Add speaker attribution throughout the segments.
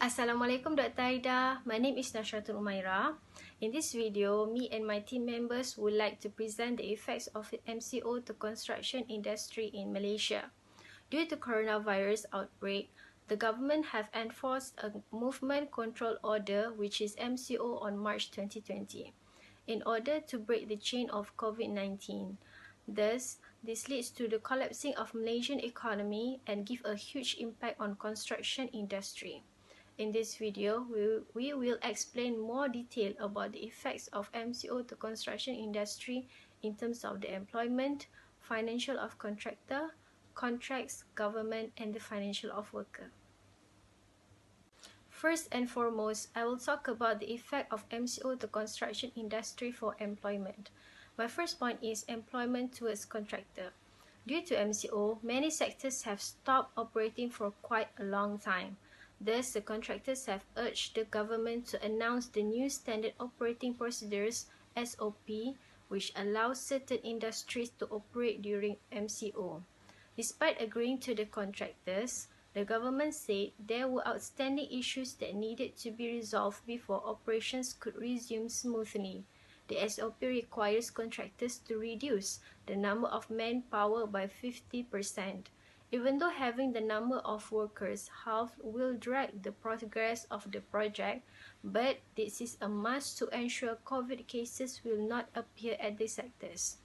Speaker 1: Assalamualaikum Dr. Aida. My name is Nashratul Umairah. In this video, me and my team members would like to present the effects of MCO to construction industry in Malaysia. Due to coronavirus outbreak, the government have enforced a movement control order, which is MCO, on March 2020 in order to break the chain of COVID-19. Thus, this leads to the collapsing of Malaysian economy and give a huge impact on construction industry. In this video, we will explain more detail about the effects of MCO to construction industry in terms of the employment, financial of contractor, contracts, government, and the financial of worker. First and foremost, I will talk about the effect of MCO to construction industry for employment. My first point is employment towards contractor. Due to MCO, many sectors have stopped operating for quite a long time. Thus, the contractors have urged the government to announce the new Standard Operating Procedures (SOP), which allows certain industries to operate during MCO. Despite agreeing to the contractors, the government said there were outstanding issues that needed to be resolved before operations could resume smoothly. The SOP requires contractors to reduce the number of manpower by 50%. Even though having the number of workers halved will drag the progress of the project, but this is a must to ensure COVID cases will not appear at the sectors.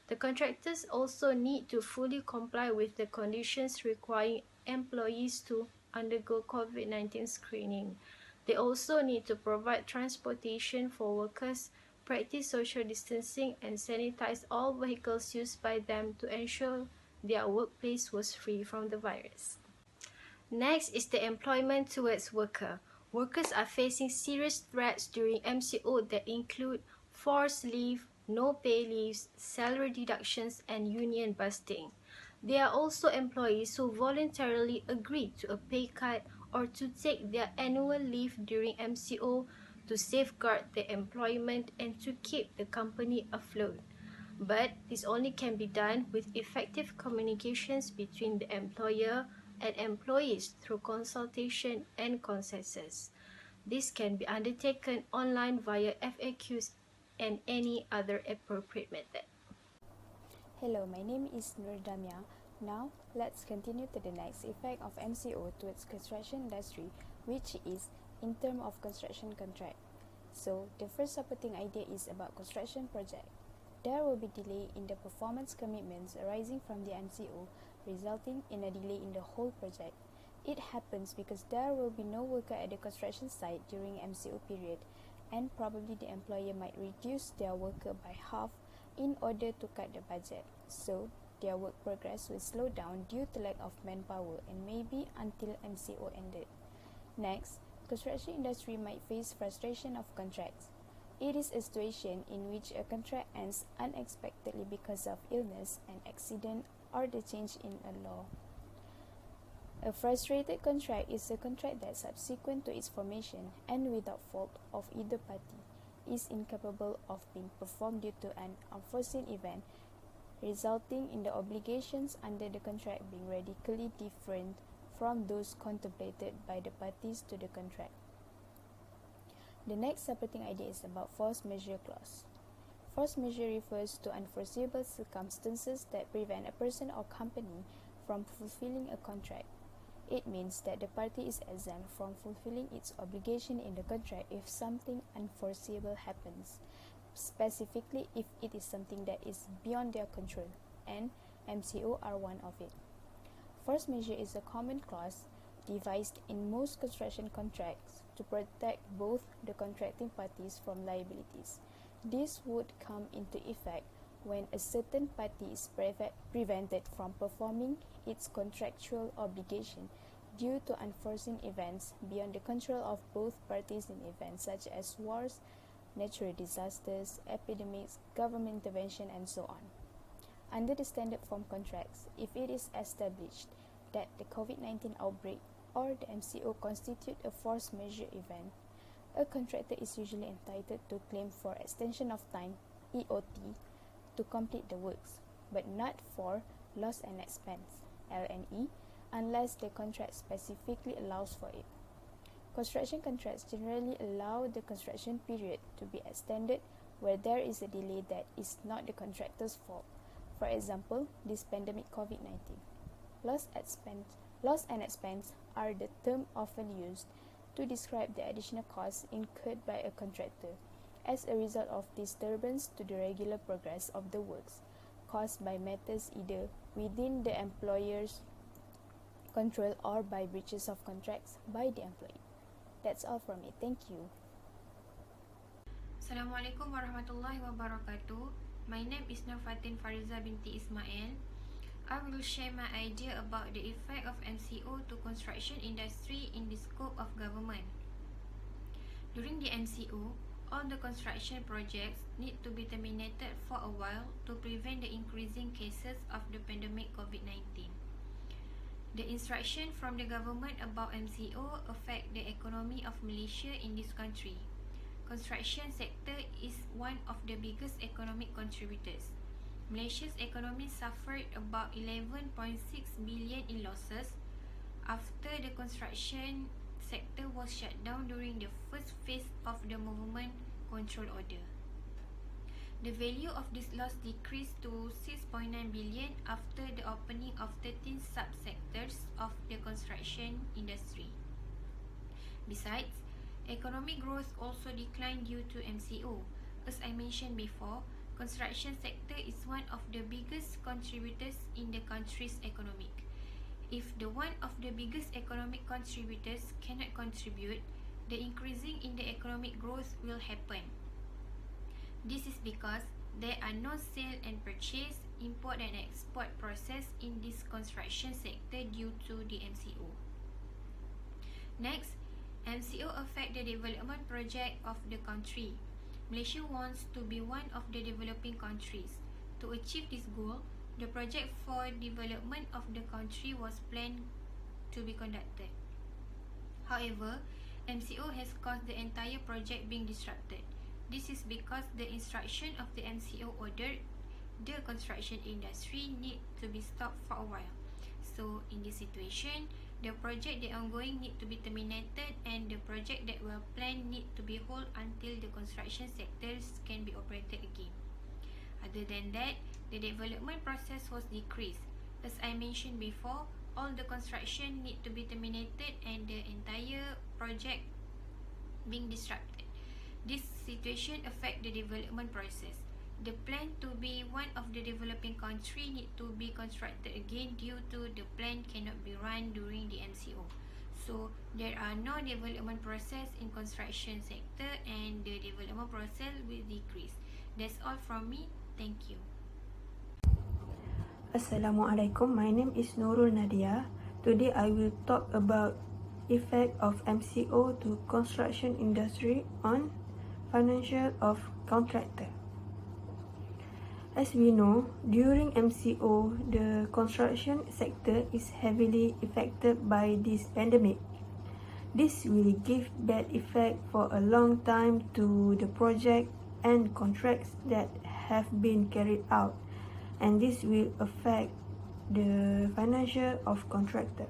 Speaker 1: The contractors also need to fully comply with the conditions requiring employees to undergo COVID-19 screening. They also need to provide transportation for workers, practice social distancing, and sanitize all vehicles used by them to ensure their workplace was free from the virus. Next is the employment towards worker. Workers are facing serious threats during MCO that include forced leave, no pay leaves, salary deductions, and union busting. There are also employees who voluntarily agree to a pay cut or to take their annual leave during MCO to safeguard their employment and to keep the company afloat. But this only can be done with effective communications between the employer and employees through consultation and consensus. This can be undertaken online via FAQs and any other appropriate method.
Speaker 2: Hello, my name is Nurdamia. Now, let's continue to the next effect of MCO towards construction industry, which is in terms of construction contract. So, the first supporting idea is about construction project. There will be delay in the performance commitments arising from the MCO, resulting in a delay in the whole project. It happens because there will be no worker at the construction site during MCO period, and probably the employer might reduce their worker by half in order to cut the budget. So, their work progress will slow down due to lack of manpower and maybe until MCO ended. Next, construction industry might face frustration of contracts. It is a situation in which a contract ends unexpectedly because of illness, an accident, or the change in a law. A frustrated contract is a contract that, subsequent to its formation and without fault of either party, is incapable of being performed due to an unforeseen event, resulting in the obligations under the contract being radically different from those contemplated by the parties to the contract. The next supporting idea is about force majeure clause. Force majeure refers to unforeseeable circumstances that prevent a person or company from fulfilling a contract. It means that the party is exempt from fulfilling its obligation in the contract if something unforeseeable happens, specifically if it is something that is beyond their control, and MCO are one of it. Force majeure is a common clause devised in most construction contracts to protect both the contracting parties from liabilities. This would come into effect when a certain party is prevented from performing its contractual obligation due to unforeseen events beyond the control of both parties in events such as wars, natural disasters, epidemics, government intervention, and so on. Under the standard form contracts, if it is established that the COVID-19 outbreak or the MCO constitute a force majeure event, a contractor is usually entitled to claim for extension of time, EOT, to complete the works, but not for loss and expense, LNE, unless the contract specifically allows for it. Construction contracts generally allow the construction period to be extended where there is a delay that is not the contractor's fault. For example, this pandemic COVID-19. Loss and expense are the term often used to describe the additional costs incurred by a contractor as a result of disturbance to the regular progress of the works caused by matters either within the employer's control or by breaches of contracts by the employee. That's all from me. Thank you.
Speaker 3: Assalamualaikum warahmatullahi wabarakatuh. My name is Nur Fatin Fareeza binti Ismail. I will share my idea about the effect of MCO to construction industry in the scope of government. During the MCO, all the construction projects need to be terminated for a while to prevent the increasing cases of the pandemic COVID-19. The instruction from the government about MCO affect the economy of Malaysia in this country. Construction sector is one of the biggest economic contributors. Malaysia's economy suffered about 11.6 billion in losses after the construction sector was shut down during the first phase of the movement control order. The value of this loss decreased to 6.9 billion after the opening of 13 subsectors of the construction industry. Besides, economic growth also declined due to MCO. As I mentioned before, construction sector is one of the biggest contributors in the country's economic. If the one of the biggest economic contributors cannot contribute, the increasing in the economic growth will happen. This is because there are no sale and purchase, import and export process in this construction sector due to the MCO. Next, MCO affect the development project of the country. Malaysia wants to be one of the developing countries. To achieve this goal, the project for development of the country was planned to be conducted. However, MCO has caused the entire project being disrupted. This is because the instruction of the MCO ordered the construction industry need to be stopped for a while. So, in this situation, the project that ongoing need to be terminated and the project that were planned need to be held until the construction sectors can be operated again. Other than that, the development process was decreased. As I mentioned before, all the construction need to be terminated and the entire project being disrupted. This situation affect the development process. The plan to be one of the developing country need to be constructed again due to the plan cannot be run during the MCO. So there are no development process in construction sector and the development process will decrease. That's all from me. Thank you.
Speaker 4: Assalamualaikum. My name is Nurul Nadia. Today I will talk about effect of MCO to construction industry on financial of contractor. As we know, during MCO, the construction sector is heavily affected by this pandemic. This will give bad effect for a long time to the project and contracts that have been carried out, and this will affect the financial of contractor.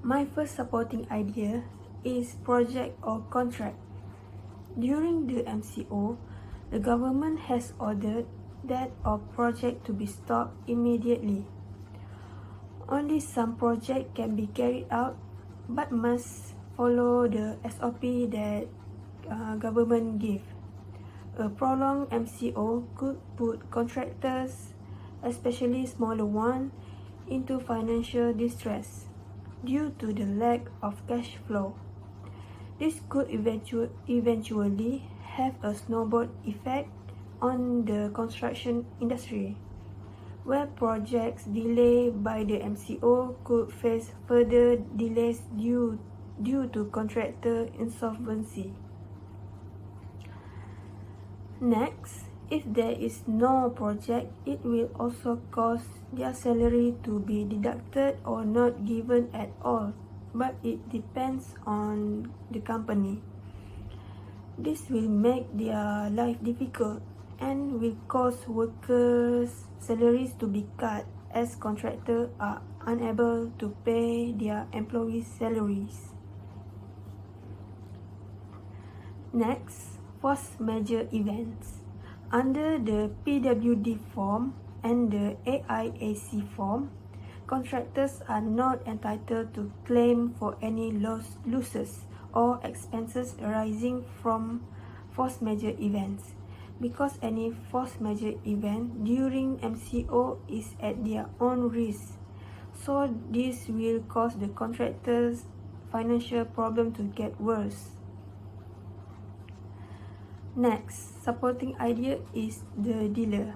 Speaker 4: My first supporting idea is project or contract. During the MCO, the government has ordered that of project to be stopped immediately. Only some project can be carried out but must follow the SOP that government give. A prolonged MCO could put contractors, especially smaller ones, into financial distress due to the lack of cash flow. This could eventually have a snowball effect on the construction industry, where projects delayed by the MCO could face further delays due to contractor insolvency. Next, if there is no project, it will also cause their salary to be deducted or not given at all, but it depends on the company. This will make their life difficult and will cause workers' salaries to be cut as contractors are unable to pay their employees' salaries. Next, force majeure events. Under the PWD form and the AIAC form, contractors are not entitled to claim for any losses or expenses arising from force majeure events, because any force majeure event during MCO is at their own risk. So this will cause the contractors' financial problem to get worse. Next, supporting idea is the dealer.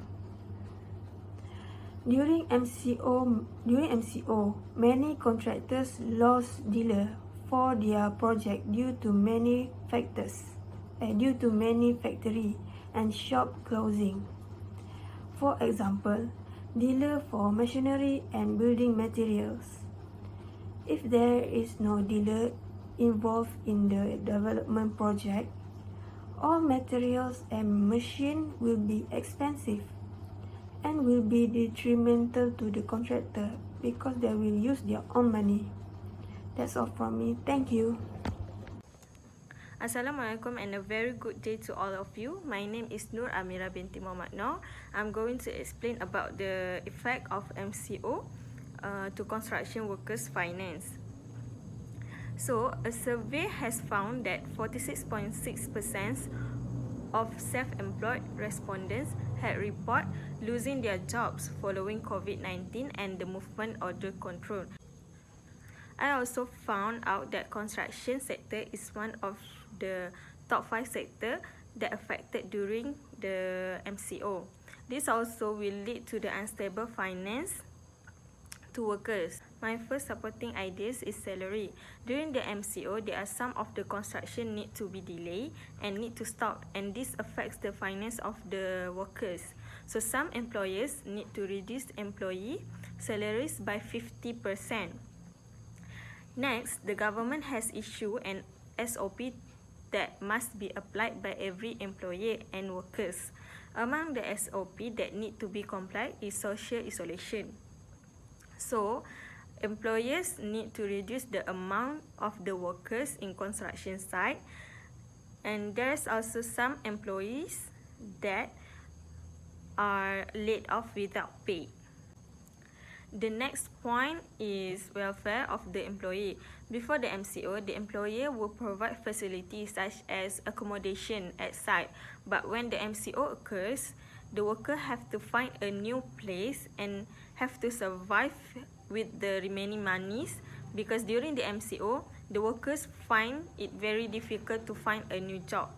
Speaker 4: During MCO, many contractors lost dealer for their project due to many factory and shop closing. For example, dealer for machinery and building materials. If there is no dealer involved in the development project, all materials and machine will be expensive and will be detrimental to the contractor because they will use their own money. That's all from me. Thank you.
Speaker 5: Assalamualaikum and a very good day to all of you. My name is Nur Amirah binti Mohamad Noor. I'm going to explain about the effect of MCO to construction workers' finance. So, a survey has found that 46.6% of self-employed respondents had reported losing their jobs following COVID-19 and the movement order control. I also found out that construction sector is one of the top 5 sectors that affected during the MCO. This also will lead to the unstable finance to workers. My first supporting ideas is salary. During the MCO, there are some of the construction need to be delayed and need to stop, and this affects the finance of the workers. So some employers need to reduce employee salaries by 50%. Next, the government has issued an SOP that must be applied by every employer and workers. Among the SOP that need to be complied is social isolation. So, employers need to reduce the amount of the workers in construction site, and there's also some employees that are laid off without pay. The next point is welfare of the employee. Before the MCO, the employer will provide facilities such as accommodation at site, but when the MCO occurs, the worker have to find a new place and have to survive with the remaining monies, because during the MCO, the workers find it very difficult to find a new job.